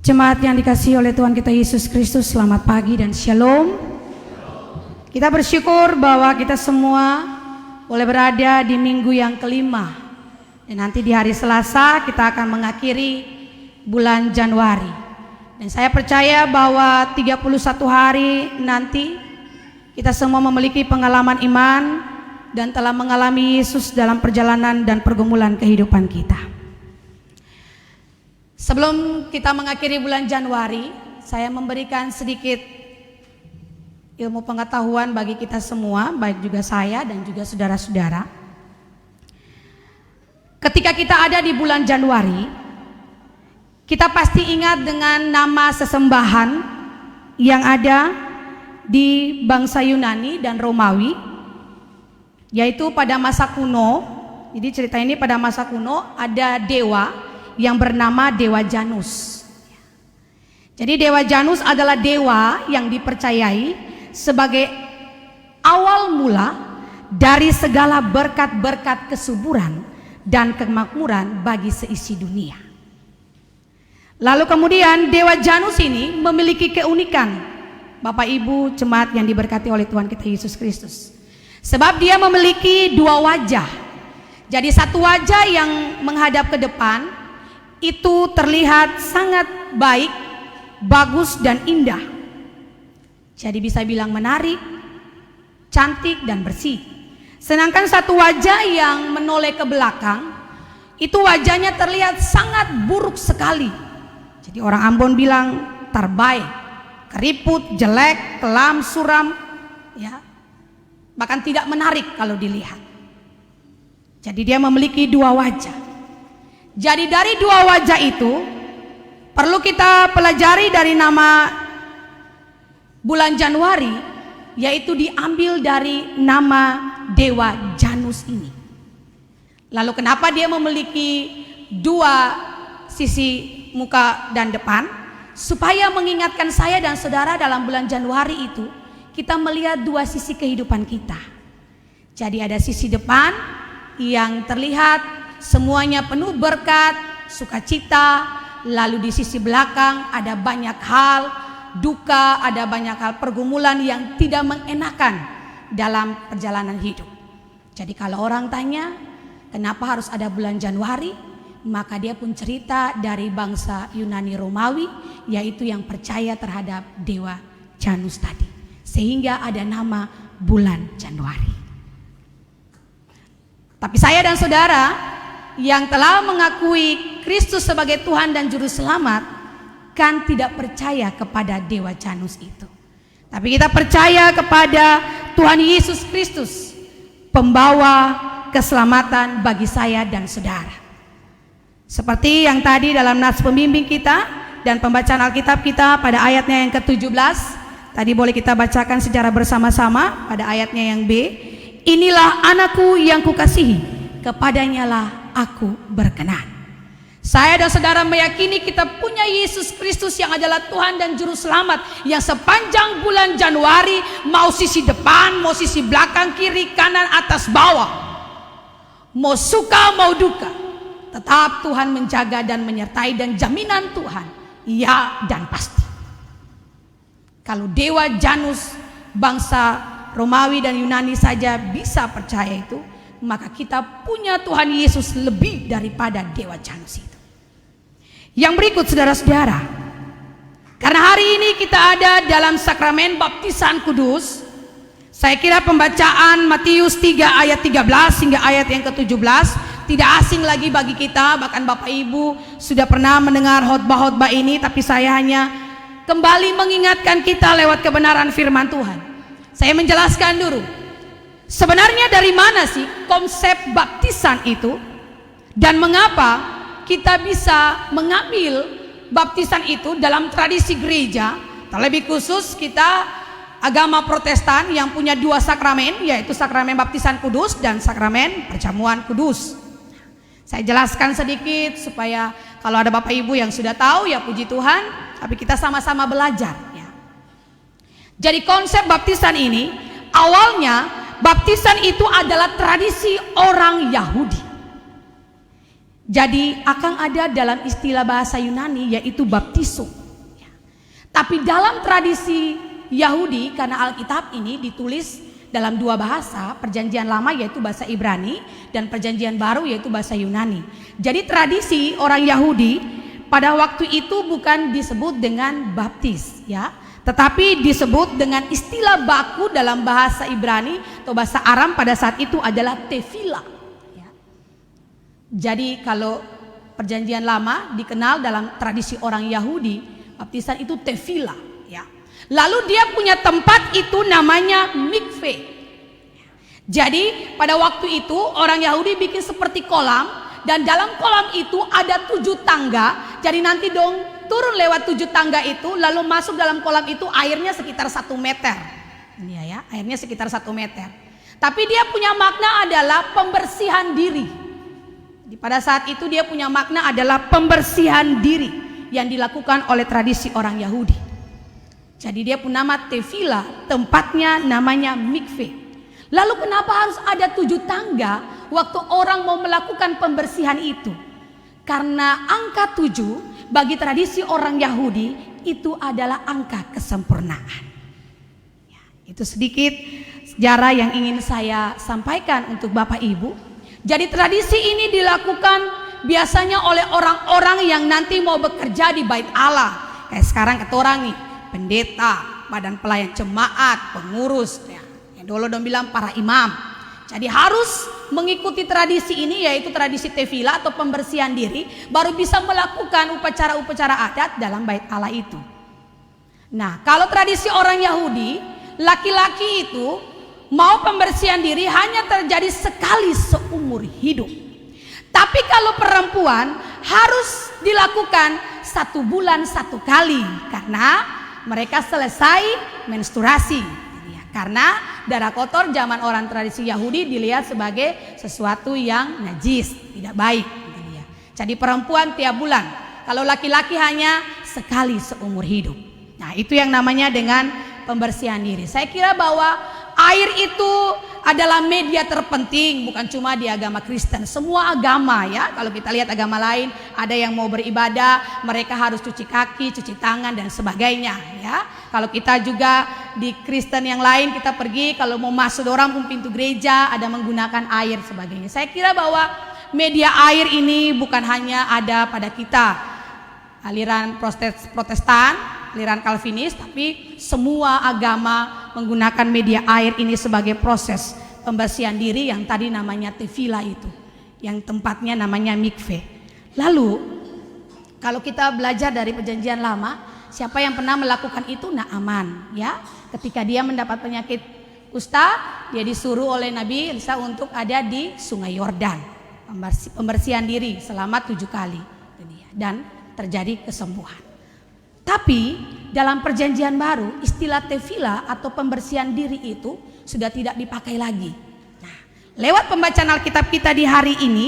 Jemaat yang dikasihi oleh Tuhan kita Yesus Kristus, selamat pagi dan shalom. Kita bersyukur bahwa kita semua boleh berada di minggu yang kelima. Dan nanti di hari Selasa kita akan mengakhiri bulan Januari. Dan saya percaya bahwa 31 hari nanti kita semua memiliki pengalaman iman dan telah mengalami Yesus dalam perjalanan dan pergumulan kehidupan kita. Sebelum kita mengakhiri bulan Januari, saya memberikan sedikit ilmu pengetahuan bagi kita semua, baik juga saya dan juga saudara-saudara. Ketika kita ada di bulan Januari, kita pasti ingat dengan nama sesembahan yang ada di bangsa Yunani dan Romawi, yaitu pada masa kuno. Jadi cerita ini pada masa kuno ada dewa yang bernama Dewa Janus. Jadi Dewa Janus adalah dewa yang dipercayai sebagai awal mula dari segala berkat-berkat kesuburan dan kemakmuran bagi seisi dunia. Lalu kemudian Dewa Janus ini memiliki keunikan, Bapak Ibu jemaat yang diberkati oleh Tuhan kita Yesus Kristus. Sebab dia memiliki dua wajah. Jadi satu wajah yang menghadap ke depan itu terlihat sangat baik, bagus dan indah. Jadi bisa bilang menarik, cantik dan bersih. Sedangkan satu wajah yang menoleh ke belakang, itu wajahnya terlihat sangat buruk sekali. Jadi orang Ambon bilang terbaik, keriput, jelek, kelam, suram, ya, bahkan tidak menarik kalau dilihat. Jadi dia memiliki dua wajah. Jadi dari dua wajah itu perlu kita pelajari dari nama bulan Januari, yaitu diambil dari nama Dewa Janus ini. Lalu kenapa dia memiliki dua sisi muka dan depan? Supaya mengingatkan saya dan saudara dalam bulan Januari itu kita melihat dua sisi kehidupan kita. Jadi ada sisi depan yang terlihat semuanya penuh berkat, sukacita. Lalu di sisi belakang ada banyak hal duka, ada banyak hal pergumulan yang tidak mengenakan dalam perjalanan hidup. Jadi kalau orang tanya kenapa harus ada bulan Januari, maka dia pun cerita dari bangsa Yunani Romawi, yaitu yang percaya terhadap Dewa Janus tadi, sehingga ada nama bulan Januari. Tapi saya dan saudara yang telah mengakui Kristus sebagai Tuhan dan Juru Selamat kan tidak percaya kepada Dewa Janus itu. Tapi kita percaya kepada Tuhan Yesus Kristus, pembawa keselamatan bagi saya dan saudara. Seperti yang tadi dalam nats pembimbing kita dan pembacaan Alkitab kita pada ayatnya yang ke-17, tadi boleh kita bacakan secara bersama-sama pada ayatnya yang B. Inilah anakku yang kukasihi, kepadanya lah aku berkenan. Saya dan saudara meyakini kita punya Yesus Kristus yang adalah Tuhan dan Juru Selamat, yang sepanjang bulan Januari, mau sisi depan, mau sisi belakang, kiri, kanan, atas, bawah, mau suka mau duka, tetap Tuhan menjaga dan menyertai, dan jaminan Tuhan ya dan pasti. Kalau Dewa Janus bangsa Romawi dan Yunani saja bisa percaya itu, maka kita punya Tuhan Yesus lebih daripada Dewa Janus itu. Yang berikut saudara-saudara, karena hari ini kita ada dalam sakramen baptisan kudus, saya kira pembacaan Matius 3 ayat 13 hingga ayat yang ke-17 tidak asing lagi bagi kita. Bahkan Bapak Ibu sudah pernah mendengar khotbah-khotbah ini, tapi saya hanya kembali mengingatkan kita lewat kebenaran firman Tuhan. Saya menjelaskan dulu, sebenarnya dari mana sih konsep baptisan itu, dan mengapa kita bisa mengambil baptisan itu dalam tradisi gereja, terlebih khusus kita agama Protestan yang punya dua sakramen, yaitu sakramen baptisan kudus dan sakramen perjamuan kudus. Saya jelaskan sedikit supaya kalau ada Bapak Ibu yang sudah tahu, ya puji Tuhan, tapi kita sama-sama belajar ya. Jadi konsep baptisan ini awalnya, baptisan itu adalah tradisi orang Yahudi. Jadi akan ada dalam istilah bahasa Yunani yaitu baptiso. Tapi dalam tradisi Yahudi, karena Alkitab ini ditulis dalam dua bahasa, Perjanjian Lama yaitu bahasa Ibrani dan Perjanjian Baru yaitu bahasa Yunani. Jadi tradisi orang Yahudi pada waktu itu bukan disebut dengan baptis ya, tetapi disebut dengan istilah baku dalam bahasa Ibrani atau bahasa Aram pada saat itu adalah tefila ya. Jadi kalau Perjanjian Lama dikenal dalam tradisi orang Yahudi, baptisan itu tefila ya. Lalu dia punya tempat itu namanya mikve. Jadi pada waktu itu orang Yahudi bikin seperti kolam, dan dalam kolam itu ada 7 tangga. Jadi nanti dong turun lewat 7 tangga itu, lalu masuk dalam kolam itu, airnya sekitar 1 meter. Ini ya, airnya sekitar 1 meter. Tapi dia punya makna adalah pembersihan diri. Jadi pada saat itu dia punya makna adalah pembersihan diri yang dilakukan oleh tradisi orang Yahudi. Jadi dia pun nama tefila, tempatnya namanya mikve. Lalu kenapa harus ada 7 tangga waktu orang mau melakukan pembersihan itu? Karena angka 7 bagi tradisi orang Yahudi itu adalah angka kesempurnaan ya, itu sedikit sejarah yang ingin saya sampaikan untuk Bapak Ibu. Jadi tradisi ini dilakukan biasanya oleh orang-orang yang nanti mau bekerja di bait Allah. Kayak sekarang ketorang nih, pendeta, badan pelayan jemaat, pengurus ya. Dulu dong bilang para imam. Jadi harus mengikuti tradisi ini, yaitu tradisi tefila atau pembersihan diri, baru bisa melakukan upacara-upacara adat dalam bait Allah itu. Nah, kalau tradisi orang Yahudi, laki-laki itu mau pembersihan diri hanya terjadi sekali seumur hidup. Tapi kalau perempuan harus dilakukan 1 bulan 1 kali, karena mereka selesai menstruasi. Karena darah kotor zaman orang tradisi Yahudi dilihat sebagai sesuatu yang najis, tidak baik. Jadi perempuan tiap bulan, kalau laki-laki hanya sekali seumur hidup. Nah, itu yang namanya dengan pembersihan diri. Saya kira bahwa air itu adalah media terpenting, bukan cuma di agama Kristen, semua agama ya. Kalau kita lihat agama lain, ada yang mau beribadah, mereka harus cuci kaki, cuci tangan dan sebagainya ya. Kalau kita juga di Kristen yang lain, kita pergi kalau mau masuk orang pun pintu gereja ada menggunakan air sebagainya. Saya kira bahwa media air ini bukan hanya ada pada kita aliran Protestan, aliran Calvinis, tapi semua agama menggunakan media air ini sebagai proses pembersihan diri yang tadi namanya tefila itu, yang tempatnya namanya mikve. Lalu kalau kita belajar dari Perjanjian Lama, siapa yang pernah melakukan itu? Naaman ya, ketika dia mendapat penyakit kusta, dia disuruh oleh Nabi Elisa untuk ada di Sungai Yordan, pembersihan diri selama 7 kali dan terjadi kesembuhan. Tapi dalam Perjanjian Baru, istilah tefila atau pembersihan diri itu sudah tidak dipakai lagi. Nah, lewat pembacaan Alkitab kita di hari ini,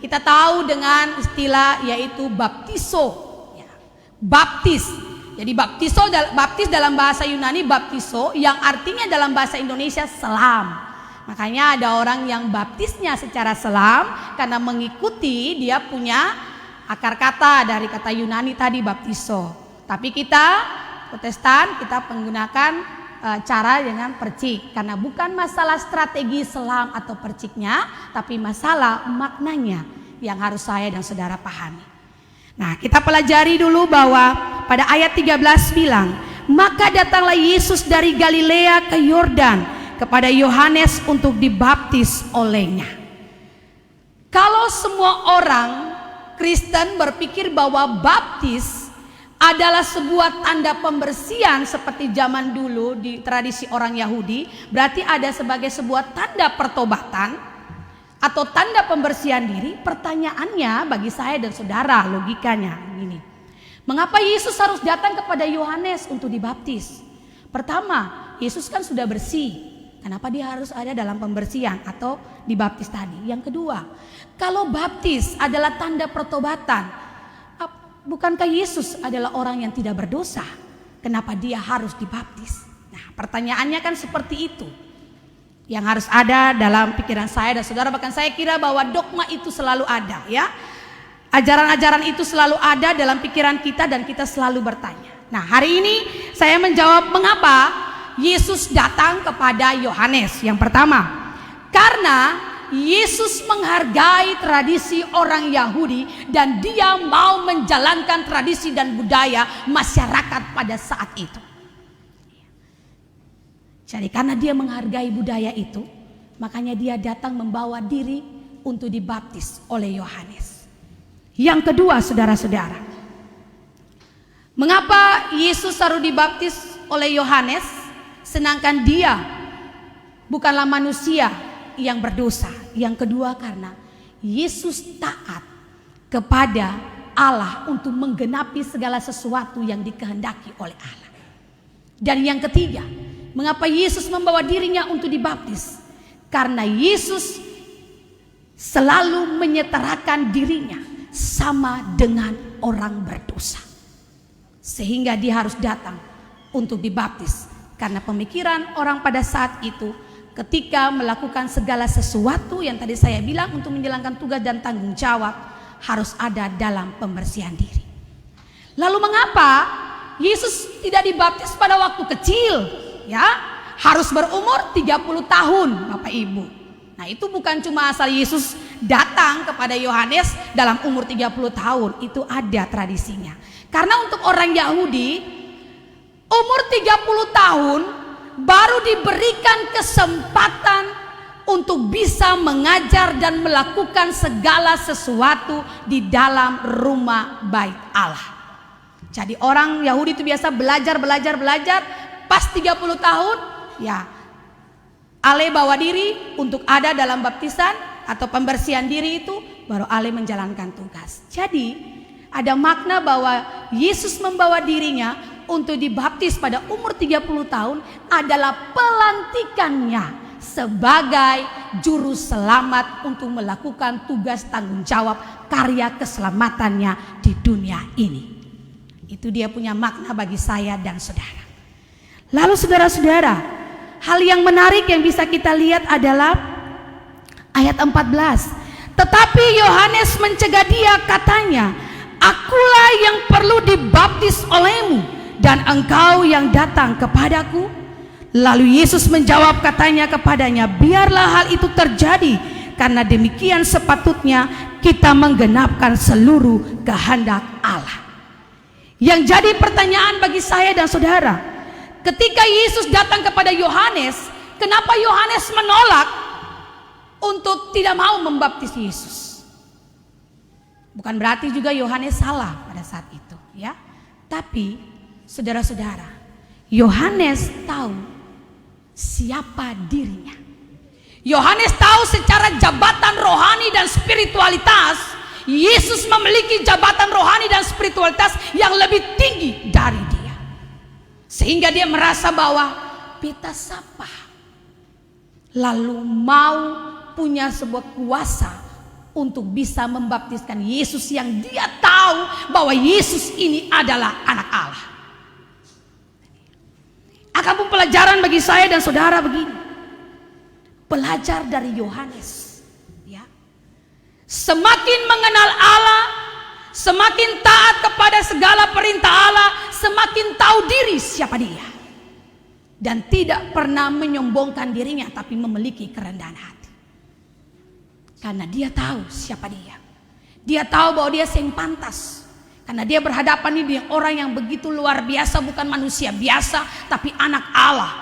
kita tahu dengan istilah yaitu baptiso ya, baptis. Jadi baptis dalam bahasa Yunani baptiso, yang artinya dalam bahasa Indonesia selam. Makanya ada orang yang baptisnya secara selam karena mengikuti, dia punya akar kata dari kata Yunani tadi baptiso. Tapi kita Protestan, kita menggunakan cara dengan percik, karena bukan masalah strategi selam atau perciknya, tapi masalah maknanya yang harus saya dan saudara pahami. Nah, kita pelajari dulu bahwa pada ayat 13 bilang, maka datanglah Yesus dari Galilea ke Yordan kepada Yohanes untuk dibaptis olehnya. Kalau semua orang Kristen berpikir bahwa baptis adalah sebuah tanda pembersihan seperti zaman dulu di tradisi orang Yahudi, berarti ada sebagai sebuah tanda pertobatan atau tanda pembersihan diri. Pertanyaannya bagi saya dan saudara, logikanya ini, mengapa Yesus harus datang kepada Yohanes untuk dibaptis? Pertama, Yesus kan sudah bersih, kenapa dia harus ada dalam pembersihan atau dibaptis tadi? Yang kedua, kalau baptis adalah tanda pertobatan, bukankah Yesus adalah orang yang tidak berdosa? Kenapa dia harus dibaptis? Nah, pertanyaannya kan seperti itu yang harus ada dalam pikiran saya dan saudara. Bahkan saya kira bahwa dogma itu selalu ada ya. Ajaran-ajaran itu selalu ada dalam pikiran kita dan kita selalu bertanya. Nah, hari ini saya menjawab mengapa Yesus datang kepada Yohanes. Yang pertama, karena Yesus menghargai tradisi orang Yahudi dan dia mau menjalankan tradisi dan budaya masyarakat pada saat itu. Jadi karena dia menghargai budaya itu, makanya dia datang membawa diri untuk dibaptis oleh Yohanes. Yang kedua, saudara-saudara, mengapa Yesus harus dibaptis oleh Yohanes sedangkan dia bukanlah manusia yang berdosa? Yang kedua, karena Yesus taat kepada Allah untuk menggenapi segala sesuatu yang dikehendaki oleh Allah. Dan yang ketiga, mengapa Yesus membawa dirinya untuk dibaptis? Karena Yesus selalu menyetarakan dirinya sama dengan orang berdosa, sehingga dia harus datang untuk dibaptis. Karena pemikiran orang pada saat itu, ketika melakukan segala sesuatu yang tadi saya bilang untuk menjalankan tugas dan tanggung jawab, harus ada dalam pembersihan diri. Lalu mengapa Yesus tidak dibaptis pada waktu kecil? Ya, harus berumur 30 tahun, Bapak Ibu. Nah, itu bukan cuma asal Yesus datang kepada Yohanes dalam umur 30 tahun, itu ada tradisinya. Karena untuk orang Yahudi, umur 30 tahun baru diberikan kesempatan untuk bisa mengajar dan melakukan segala sesuatu di dalam rumah bait Allah. Jadi orang Yahudi itu biasa belajar, pas 30 tahun ya Ale bawa diri untuk ada dalam baptisan atau pembersihan diri, itu baru Ale menjalankan tugas. Jadi ada makna bahwa Yesus membawa dirinya untuk dibaptis pada umur 30 tahun adalah pelantikannya sebagai juru selamat untuk melakukan tugas tanggung jawab karya keselamatannya di dunia ini. Itu dia punya makna bagi saya dan saudara. Lalu saudara-saudara, hal yang menarik yang bisa kita lihat adalah ayat 14. Tetapi Yohanes mencegah dia, katanya, "Akulah yang perlu dibaptis olehmu, dan engkau yang datang kepadaku?" Lalu Yesus menjawab, katanya kepadanya, "Biarlah hal itu terjadi, karena demikian sepatutnya kita menggenapkan seluruh kehendak Allah." Yang jadi pertanyaan bagi saya dan saudara, ketika Yesus datang kepada Yohanes, kenapa Yohanes menolak untuk tidak mau membaptis Yesus? Bukan berarti juga Yohanes salah pada saat itu, ya. Tapi saudara-saudara, Yohanes tahu siapa dirinya. Yohanes tahu secara jabatan rohani dan spiritualitas, Yesus memiliki jabatan rohani dan spiritualitas yang lebih tinggi dari dia. Sehingga dia merasa bahwa beta siapa, lalu mau punya sebuah kuasa untuk bisa membaptiskan Yesus yang dia tahu bahwa Yesus ini adalah anak Allah. Akan pun pelajaran bagi saya dan saudara begini, belajar dari Yohanes, ya. Semakin mengenal Allah, semakin taat kepada segala perintah Allah, semakin tahu diri siapa dia, dan tidak pernah menyombongkan dirinya, tapi memiliki kerendahan hati. Karena dia tahu siapa dia. Dia tahu bahwa dia yang pantas. Karena dia berhadapan ini dengan orang yang begitu luar biasa, bukan manusia biasa, tapi anak Allah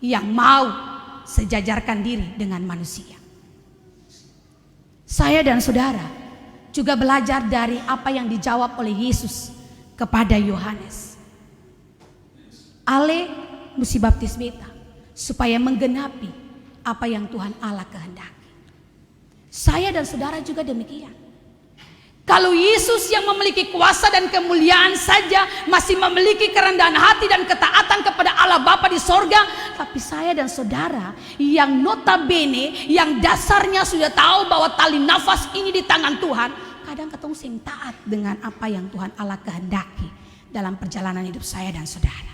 yang mau sejajarkan diri dengan manusia. Saya dan saudara juga belajar dari apa yang dijawab oleh Yesus kepada Yohanes. Ale mesti baptis beta supaya menggenapi apa yang Tuhan Allah kehendaki. Saya dan saudara juga demikian. Kalau Yesus yang memiliki kuasa dan kemuliaan saja masih memiliki kerendahan hati dan ketaatan kepada Allah Bapa di sorga, tapi saya dan saudara yang notabene, yang dasarnya sudah tahu bahwa tali nafas ini di tangan Tuhan, kadang ketemu sing taat dengan apa yang Tuhan Allah kehendaki dalam perjalanan hidup saya dan saudara.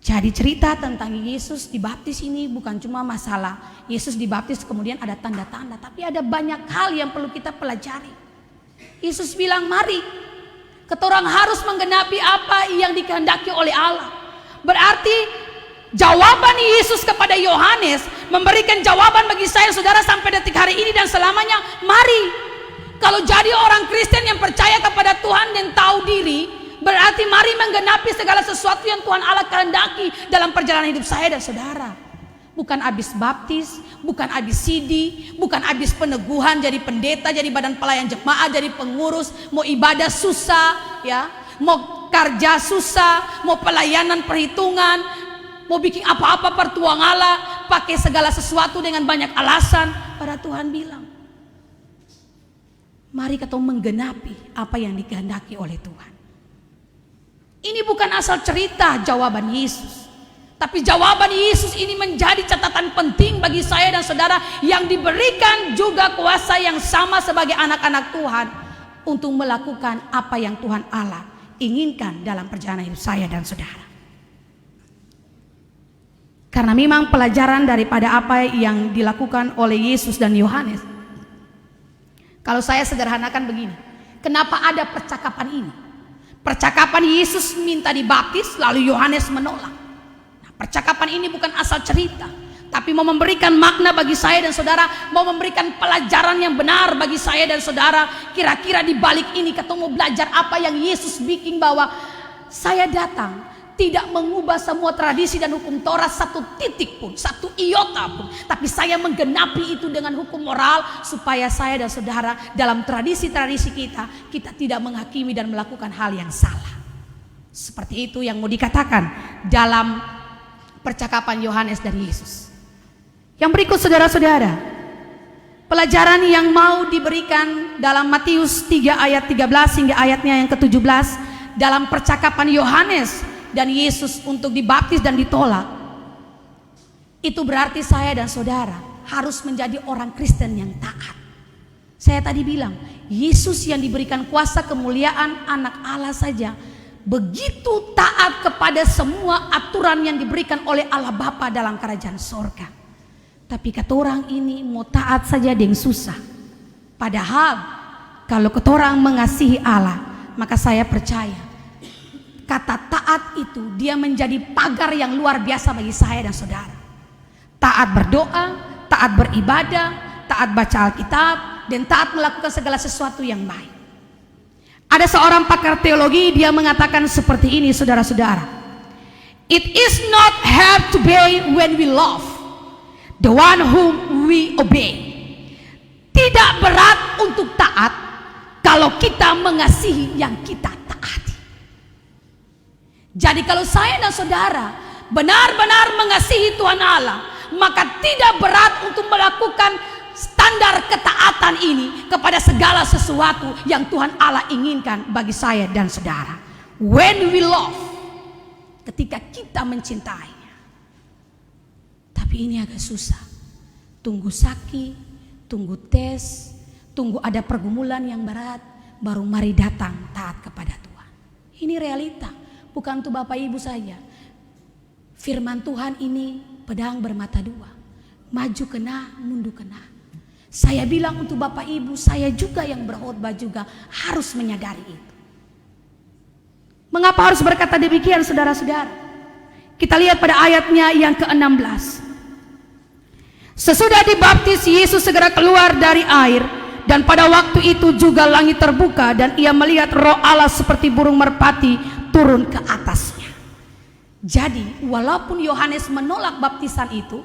Jadi cerita tentang Yesus dibaptis ini bukan cuma masalah Yesus dibaptis kemudian ada tanda-tanda, tapi ada banyak hal yang perlu kita pelajari. Yesus bilang, mari ketorang harus menggenapi apa yang dikehendaki oleh Allah. Berarti jawaban Yesus kepada Yohanes memberikan jawaban bagi saya saudara sampai detik hari ini dan selamanya. Mari, kalau jadi orang Kristen yang percaya kepada Tuhan dan tahu diri, berarti mari menggenapi segala sesuatu yang Tuhan Allah kehendaki dalam perjalanan hidup saya dan saudara. Bukan habis baptis, bukan habis CD, bukan habis peneguhan jadi pendeta, jadi badan pelayan jemaat, jadi pengurus, mau ibadah susah, ya, mau kerja susah, mau pelayanan perhitungan, mau bikin apa-apa pertuang Allah, pakai segala sesuatu dengan banyak alasan. Pada Tuhan bilang, mari kita menggenapi apa yang dikehendaki oleh Tuhan. Ini bukan asal cerita jawaban Yesus, tapi jawaban Yesus ini menjadi catatan penting bagi saya dan saudara yang diberikan juga kuasa yang sama sebagai anak-anak Tuhan untuk melakukan apa yang Tuhan Allah inginkan dalam perjalanan hidup saya dan saudara. Karena memang pelajaran daripada apa yang dilakukan oleh Yesus dan Yohanes, kalau saya sederhanakan begini, kenapa ada percakapan ini? Percakapan Yesus minta dibaptis lalu Yohanes menolak. Nah, percakapan ini bukan asal cerita, tapi mau memberikan makna bagi saya dan saudara, mau memberikan pelajaran yang benar bagi saya dan saudara. Kira-kira di balik ini kita mau belajar apa yang Yesus bikin, bahwa saya datang tidak mengubah semua tradisi dan hukum Taurat satu titik pun, satu iota pun, tapi saya menggenapi itu dengan hukum moral supaya saya dan saudara dalam tradisi-tradisi kita tidak menghakimi dan melakukan hal yang salah. Seperti itu yang mau dikatakan dalam percakapan Yohanes dan Yesus. Yang berikut saudara-saudara, pelajaran yang mau diberikan dalam Matius 3 ayat 13 hingga ayatnya yang ke-17 dalam percakapan Yohanes dan Yesus untuk dibaptis dan ditolak. Itu berarti saya dan saudara harus menjadi orang Kristen yang taat. Saya tadi bilang, Yesus yang diberikan kuasa kemuliaan anak Allah saja begitu taat kepada semua aturan yang diberikan oleh Allah Bapa dalam kerajaan sorga. Tapi kata orang ini mau taat saja yang susah. Padahal kalau kata orang mengasihi Allah, maka saya percaya kata taat itu dia menjadi pagar yang luar biasa bagi saya dan saudara. Taat berdoa, taat beribadah, taat baca Alkitab, dan taat melakukan segala sesuatu yang baik. Ada seorang pakar teologi, dia mengatakan seperti ini saudara-saudara. It is not hard to obey when we love the one whom we obey. Tidak berat untuk taat kalau kita mengasihi yang kita taati. Jadi kalau saya dan saudara benar-benar mengasihi Tuhan Allah, maka tidak berat untuk melakukan standar ketaatan ini kepada segala sesuatu yang Tuhan Allah inginkan bagi saya dan saudara. When we love, ketika kita mencintainya. Tapi ini agak susah. Tunggu sakit, tunggu tes, tunggu ada pergumulan yang berat, baru mari datang taat kepada Tuhan. Ini realita. Bukan untuk Bapak Ibu saja. Firman Tuhan ini pedang bermata dua. Maju kena, mundur kena. Saya bilang untuk Bapak Ibu, saya juga yang berkhotbah juga harus menyadari itu. Mengapa harus berkata demikian saudara-saudara? Kita lihat pada ayatnya yang ke-16. Sesudah dibaptis, Yesus segera keluar dari air, dan pada waktu itu juga langit terbuka dan ia melihat Roh Allah seperti burung merpati turun ke atasnya. Jadi walaupun Yohanes menolak baptisan itu,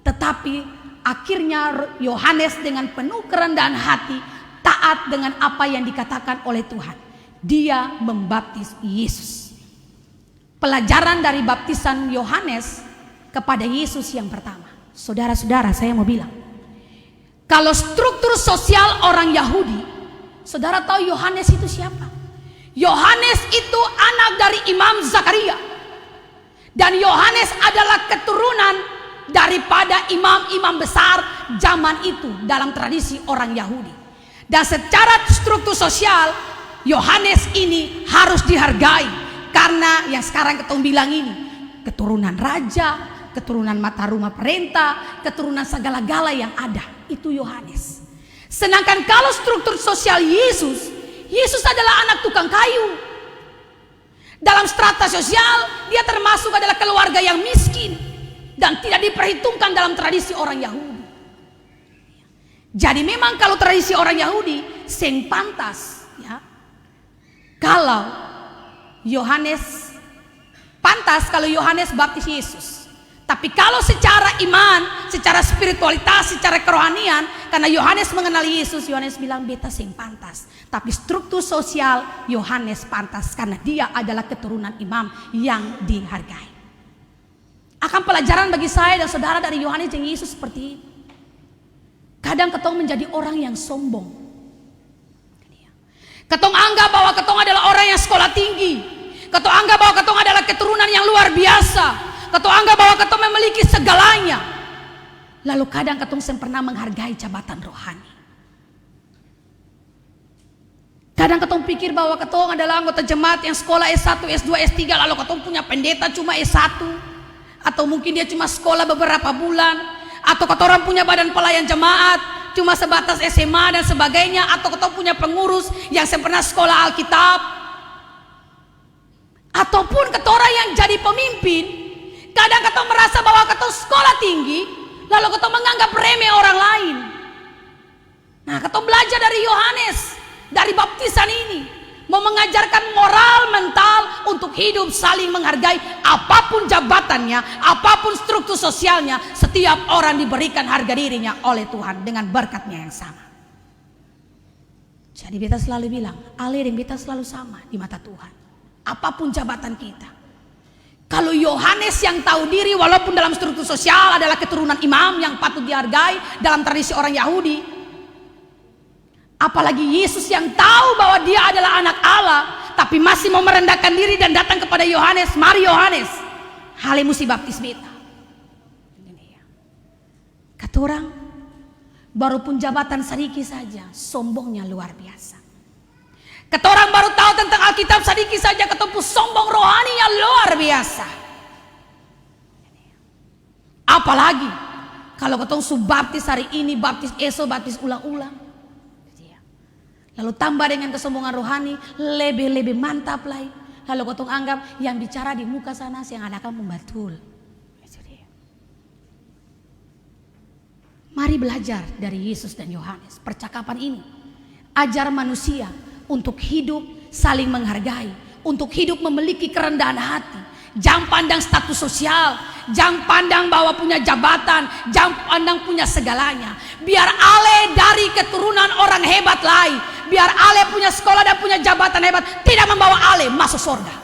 tetapi akhirnya Yohanes dengan penuh kerendahan hati taat dengan apa yang dikatakan oleh Tuhan. Dia membaptis Yesus. Pelajaran dari baptisan Yohanes kepada Yesus yang pertama. Saudara-saudara, saya mau bilang, kalau struktur sosial orang Yahudi, saudara tahu Yohanes itu siapa? Yohanes itu anak dari Imam Zakaria. Dan Yohanes adalah keturunan daripada imam-imam besar zaman itu dalam tradisi orang Yahudi. Dan secara struktur sosial, Yohanes ini harus dihargai. Karena yang sekarang kita bilang ini, keturunan raja, keturunan mata rumah perintah, keturunan segala-gala yang ada. Itu Yohanes. Sedangkan kalau struktur sosial Yesus, Yesus adalah anak tukang kayu. Dalam strata sosial, dia termasuk adalah keluarga yang miskin dan tidak diperhitungkan dalam tradisi orang Yahudi. Jadi memang kalau tradisi orang Yahudi, seng pantas ya. Kalau Yohanes pantas kalau Yohanes baptis Yesus. Tapi kalau secara iman, secara spiritualitas, secara kerohanian, karena Yohanes mengenal Yesus, Yohanes bilang beta sing pantas. Tapi struktur sosial Yohanes pantas karena dia adalah keturunan imam yang dihargai. Akan pelajaran bagi saya dan saudara dari Yohanes dan Yesus seperti ini. Kadang ketong menjadi orang yang sombong. Ketong anggap bahwa ketong adalah orang yang sekolah tinggi. Ketong anggap bahwa ketong adalah keturunan yang luar biasa. Ketong anggap bahwa ketong memiliki segalanya. Lalu kadang ketong pernah menghargai jabatan rohani. Kadang ketong pikir bahwa ketong adalah anggota jemaat yang sekolah S1, S2, S3. Lalu ketong punya pendeta cuma S1. Atau mungkin dia cuma sekolah beberapa bulan. Atau ketong orang punya badan pelayan jemaat cuma sebatas SMA dan sebagainya. Atau ketong punya pengurus yang pernah sekolah Alkitab. Ataupun ketong orang yang jadi pemimpin. Kadang ketong merasa bahwa ketong sekolah tinggi, lalu ketong menganggap remeh orang lain. Nah, ketong belajar dari Yohanes, dari baptisan ini, mau mengajarkan moral mental untuk hidup saling menghargai. Apapun jabatannya, apapun struktur sosialnya, setiap orang diberikan harga dirinya oleh Tuhan dengan berkatnya yang sama. Jadi beta selalu bilang, ale dan beta selalu sama di mata Tuhan. Apapun jabatan kita. Kalau Yohanes yang tahu diri walaupun dalam struktur sosial adalah keturunan imam yang patut dihargai dalam tradisi orang Yahudi. Apalagi Yesus yang tahu bahwa dia adalah anak Allah, tapi masih mau merendahkan diri dan datang kepada Yohanes. Mari Yohanes, hale musti baptis beta. Kata orang, baru pun jabatan sedikit saja, sombongnya luar biasa. Kata orang baru tahu tentang Alkitab sedikit saja, ketemu sombong rohaninya luar biasa. Apalagi kalau ketemu subaptis hari ini, baptis esok, baptis ulang-ulang. Lalu tambah dengan kesombongan rohani, lebih mantap lagi. Lalu ketemu anggap yang bicara di muka sana yang ada kamu betul. Mari belajar dari Yesus dan Yohanes. Percakapan ini ajar manusia untuk hidup saling menghargai, untuk hidup memiliki kerendahan hati. Jangan pandang status sosial, jangan pandang bahwa punya jabatan, jangan pandang punya segalanya. Biar ale dari keturunan orang hebat lain, biar ale punya sekolah dan punya jabatan hebat, tidak membawa ale masuk surga.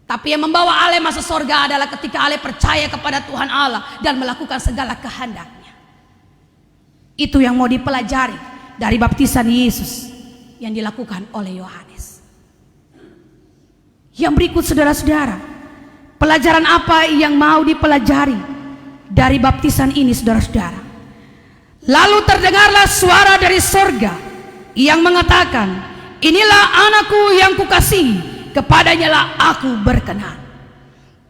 Tapi yang membawa ale masuk surga adalah ketika ale percaya kepada Tuhan Allah dan melakukan segala kehendaknya. Itu yang mau dipelajari dari baptisan Yesus yang dilakukan oleh Yohanes. Yang berikut saudara-saudara, pelajaran apa yang mau dipelajari dari baptisan ini saudara-saudara? Lalu terdengarlah suara dari sorga yang mengatakan, inilah anakku yang kukasihi, kepadanya lah aku berkenan.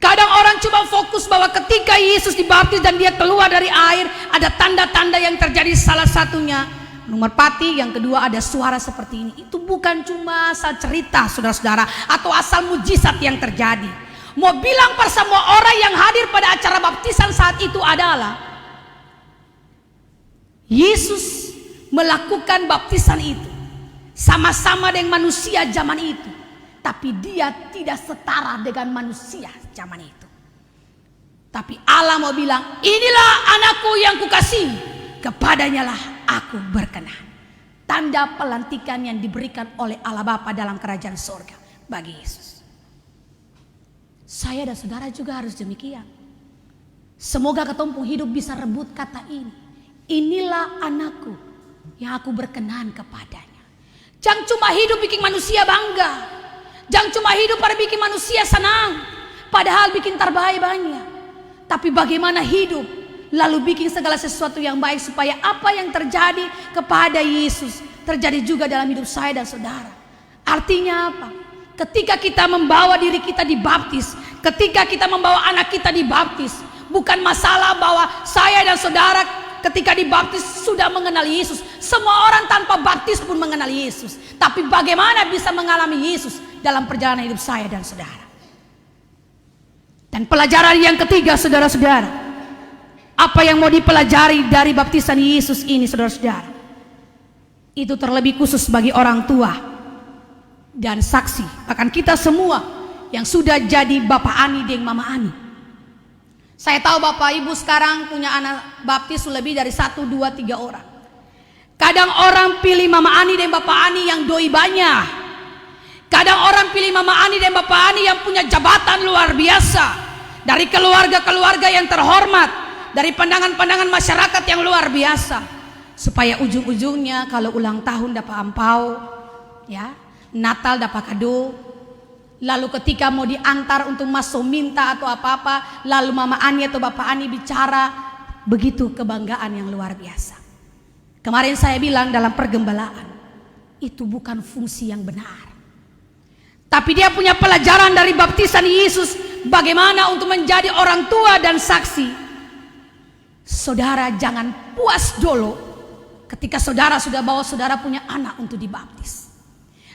Kadang orang cuma fokus bahwa ketika Yesus dibaptis dan dia keluar dari air, ada tanda-tanda yang terjadi, salah satunya merpati, yang kedua ada suara seperti ini. Itu bukan cuma asal cerita saudara-saudara atau asal mujizat yang terjadi. Mau bilang pada semua orang yang hadir pada acara baptisan saat itu adalah Yesus melakukan baptisan itu sama-sama dengan manusia zaman itu, tapi dia tidak setara dengan manusia zaman itu. Tapi Allah mau bilang, inilah anakku yang kukasihi, kepadanya lah aku berkenan. Tanda pelantikan yang diberikan oleh Allah Bapa dalam kerajaan surga bagi Yesus. Saya dan saudara juga harus demikian. Semoga ketumpung hidup bisa rebut kata ini. Inilah anakku yang aku berkenan kepadanya. Jangan cuma hidup bikin manusia bangga. Jangan cuma hidup pada bikin manusia senang, padahal bikin terbaik banyak. Tapi bagaimana hidup lalu bikin segala sesuatu yang baik supaya apa yang terjadi kepada Yesus terjadi juga dalam hidup saya dan saudara. Artinya apa? ketika kita membawa diri kita dibaptis, ketika kita membawa anak kita dibaptis, bukan masalah bahwa saya dan saudara ketika dibaptis sudah mengenal Yesus. Semua orang tanpa baptis pun mengenal Yesus. Tapi bagaimana bisa mengalami Yesus dalam perjalanan hidup saya dan saudara? Dan pelajaran yang ketiga, saudara-saudara, apa yang mau dipelajari dari baptisan Yesus ini, saudara-saudara, itu terlebih khusus bagi orang tua dan saksi, bahkan kita semua yang sudah jadi Bapak Ani dan Mama Ani. Saya tahu Bapak Ibu sekarang punya anak baptis lebih dari 1, 2, 3 orang. Kadang orang pilih Mama Ani dan Bapak Ani yang doi banyak. Kadang orang pilih Mama Ani dan Bapak Ani yang punya jabatan luar biasa, dari keluarga-keluarga yang terhormat, dari pandangan-pandangan masyarakat yang luar biasa, supaya ujung-ujungnya kalau ulang tahun dapat ampau, ya, Natal dapat kado, lalu ketika mau diantar untuk masuk minta atau apa-apa, lalu Mama Ani atau Bapak Ani bicara, begitu kebanggaan yang luar biasa. Kemarin saya bilang dalam pergembalaan, itu bukan fungsi yang benar. Tapi dia punya pelajaran dari baptisan Yesus, bagaimana untuk menjadi orang tua dan saksi. Saudara jangan puas dulu ketika saudara sudah bawa saudara punya anak untuk dibaptis.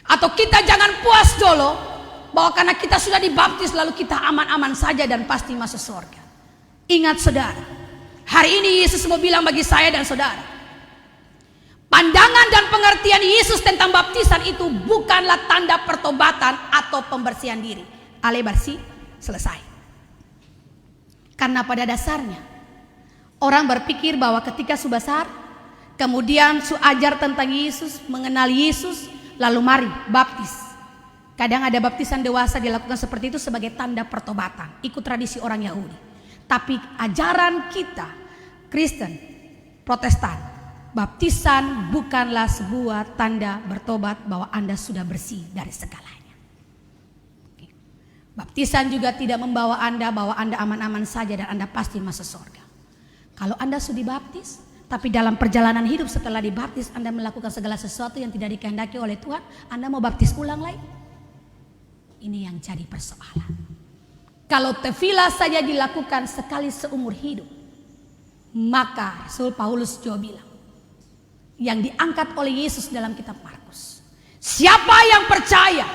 Atau kita jangan puas dulu bahwa karena kita sudah dibaptis lalu kita aman-aman saja dan pasti masuk surga. Ingat saudara, hari ini Yesus mau bilang bagi saya dan saudara, pandangan dan pengertian Yesus tentang baptisan itu bukanlah tanda pertobatan atau pembersihan diri. Ale bersih, selesai. Karena pada dasarnya orang berpikir bahwa ketika su besar, kemudian su ajar tentang Yesus, mengenal Yesus, lalu mari baptis. Kadang ada baptisan dewasa dilakukan seperti itu sebagai tanda pertobatan, ikut tradisi orang Yahudi. Tapi ajaran kita Kristen, Protestan, baptisan bukanlah sebuah tanda bertobat bahwa Anda sudah bersih dari segalanya. Baptisan juga tidak membawa Anda bahwa Anda aman-aman saja dan Anda pasti masuk surga. Kalau Anda sudah dibaptis, tapi dalam perjalanan hidup setelah dibaptis Anda melakukan segala sesuatu yang tidak dikehendaki oleh Tuhan, Anda mau baptis ulang lagi? Ini yang jadi persoalan. Kalau tefilah saja dilakukan sekali seumur hidup, maka Rasul Paulus juga bilang, yang diangkat oleh Yesus dalam kitab Markus, siapa yang percaya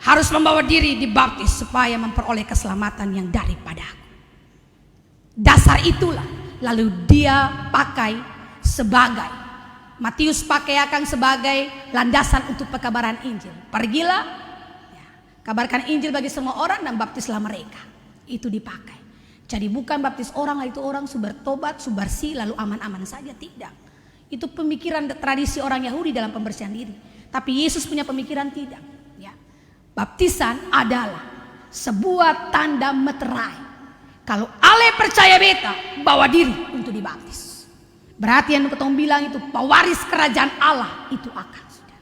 harus membawa diri dibaptis supaya memperoleh keselamatan yang daripada aku. Dasar itulah lalu dia pakai sebagai, Matius pakai akan sebagai landasan untuk pekabaran Injil. Pergilah, ya, kabarkan Injil bagi semua orang dan baptislah mereka. Itu dipakai. Jadi bukan baptis orang lalu itu orang bertobat, bersih lalu aman-aman saja, tidak. Itu pemikiran tradisi orang Yahudi dalam pembersihan diri. Tapi Yesus punya pemikiran tidak. Ya. Baptisan adalah sebuah tanda meterai. Kalau ale percaya beta, bawa diri untuk dibaptis. Berarti yang ketemu bilang itu pewaris kerajaan Allah itu akan sudah.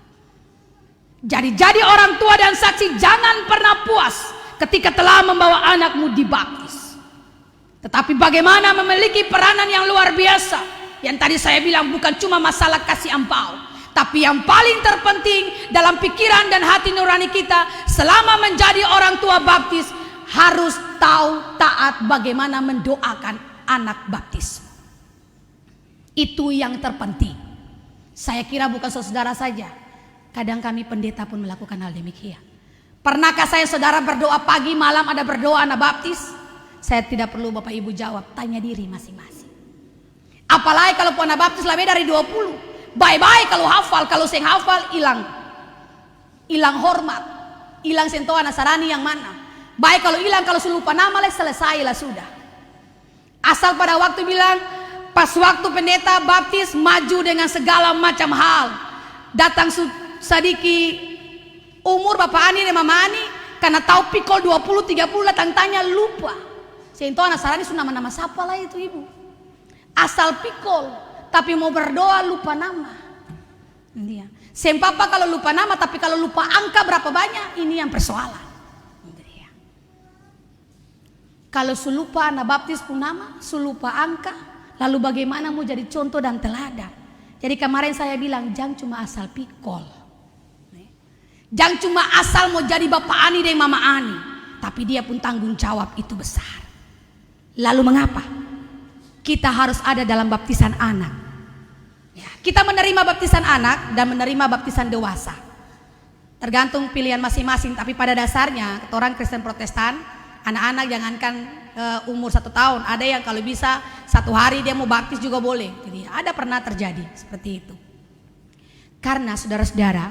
Jadi orang tua dan saksi jangan pernah puas ketika telah membawa anakmu dibaptis. Tetapi bagaimana memiliki peranan yang luar biasa. Yang tadi saya bilang bukan cuma masalah kasih ampau, tapi yang paling terpenting dalam pikiran dan hati nurani kita selama menjadi orang tua baptis, harus tahu taat bagaimana mendoakan anak baptis. Itu yang terpenting. Saya kira bukan saudara saja, kadang kami pendeta pun melakukan hal demikian. Pernahkah saya saudara berdoa pagi malam ada berdoa anak baptis? Saya tidak perlu Bapak Ibu jawab, tanya diri masing-masing. Apalagi kalau anak baptis lebih dari 20. Bye-bye kalau hafal, kalau sing hafal hilang hormat, hilang sentuhan Nasarani yang mana. Baik kalau hilang, kalau lupa nama lah selesai lah sudah. Asal pada waktu bilang, pas waktu pendeta baptis maju dengan segala macam hal. Datang sadiki umur Bapak Ani dan Mama Ani, karena tahu pikol 20-30 datang tanya lupa. Sentuhan Nasarani itu nama-nama siapa lah itu ibu. Asal pikol, tapi mau berdoa lupa nama. Dia. Sempapa kalau lupa nama, tapi kalau lupa angka berapa banyak, ini yang persoalan. Kalau sulupa anak baptis pun nama, sulupa angka, lalu bagaimana mau jadi contoh dan teladan. Jadi kemarin saya bilang jangan cuma asal pikol. Jangan cuma asal mau jadi Bapak Ani dan Mama Ani, tapi dia pun tanggung jawab itu besar. Lalu mengapa kita harus ada dalam baptisan anak? Ya, kita menerima baptisan anak dan menerima baptisan dewasa, tergantung pilihan masing-masing. Tapi pada dasarnya orang Kristen Protestan, anak-anak jangankan umur 1 tahun, ada yang kalau bisa 1 hari dia mau baptis juga boleh. Jadi ada pernah terjadi seperti itu. Karena saudara-saudara,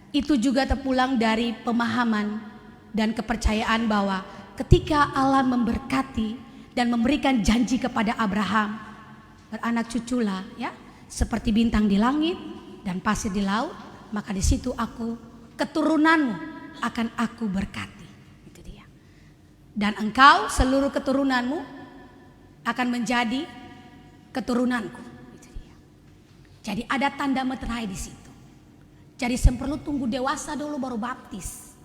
itu juga terpulang dari pemahaman dan kepercayaan bahwa ketika Allah memberkati dan memberikan janji kepada Abraham, beranak cuculah ya, seperti bintang di langit dan pasir di laut, maka di situ keturunanmu akan aku berkati. Itu dia. Dan engkau seluruh keturunanmu akan menjadi keturunanku. Itu dia. Jadi ada tanda meterai di situ. Jadi saya perlu tunggu dewasa dulu baru baptis.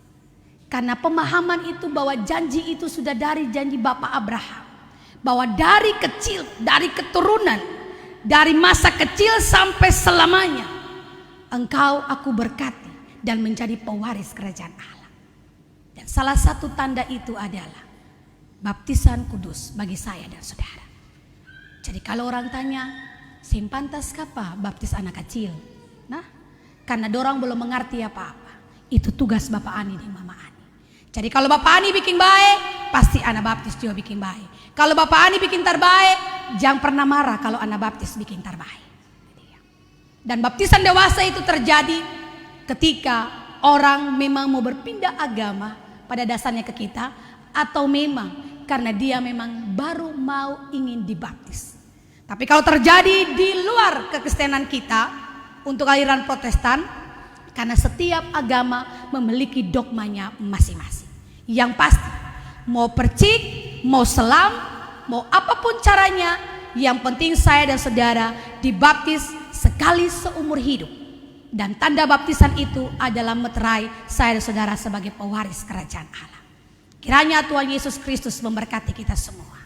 Karena pemahaman itu bahwa janji itu sudah dari janji Bapak Abraham. Bahwa dari kecil, dari keturunan, dari masa kecil sampai selamanya, engkau aku berkati dan menjadi pewaris kerajaan Allah. Dan salah satu tanda itu adalah baptisan kudus bagi saya dan saudara. Jadi kalau orang tanya, pantas apa baptis anak kecil? Nah, karena dorang belum mengerti apa-apa. Itu tugas Bapak Ani dan Mama Ani. Jadi kalau Bapak Ani bikin baik, pasti anak baptis juga bikin baik. Kalau Bapak Ani bikin terbaik, jangan pernah marah kalau anak baptis bikin terbaik. Dan baptisan dewasa itu terjadi ketika orang memang mau berpindah agama pada dasarnya ke kita, atau memang karena dia memang baru mau ingin dibaptis. Tapi kalau terjadi di luar kekristenan kita, untuk aliran Protestan, karena setiap agama memiliki dogmanya masing-masing. Yang pasti, mau percik, mau selam, mau apapun caranya, yang penting saya dan saudara dibaptis sekali seumur hidup. Dan tanda baptisan itu adalah meterai saya dan saudara sebagai pewaris kerajaan Allah. Kiranya Tuhan Yesus Kristus memberkati kita semua.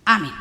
Amin.